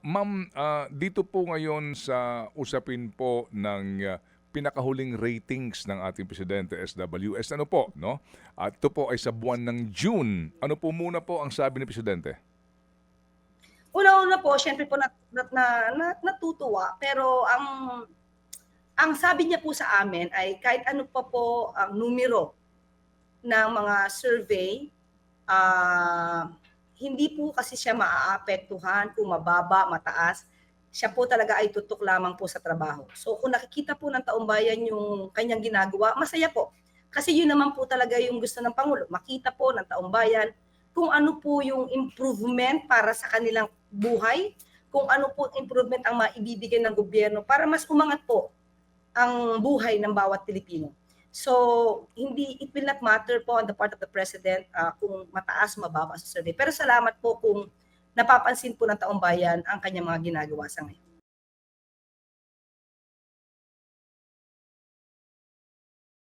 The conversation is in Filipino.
Ma'am, dito po ngayon sa usapin po ng pinakahuling ratings ng ating presidente SWS, ano po, no? At ito po ay sa buwan ng June. Ano po muna po ang sabi ni presidente? Una-una po, siyempre po natutuwa, pero ang sabi niya po sa amin ay kahit ano pa po ang numero ng mga survey, hindi po kasi siya maaapektuhan kung mababa, mataas. Siya po talaga ay tutok lamang po sa trabaho. So kung nakikita po ng taumbayan yung kanyang ginagawa, masaya po. Kasi yun naman po talaga yung gusto ng Pangulo, makita po ng taumbayan kung ano po yung improvement para sa kanilang buhay, kung ano po improvement ang maibibigay ng gobyerno para mas umangat po ang buhay ng bawat Pilipino. So, it will not matter po on the part of the President kung mataas, mababa sa survey. Pero salamat po kung napapansin po ng taong bayan ang kanyang mga ginagawa sa ngayon.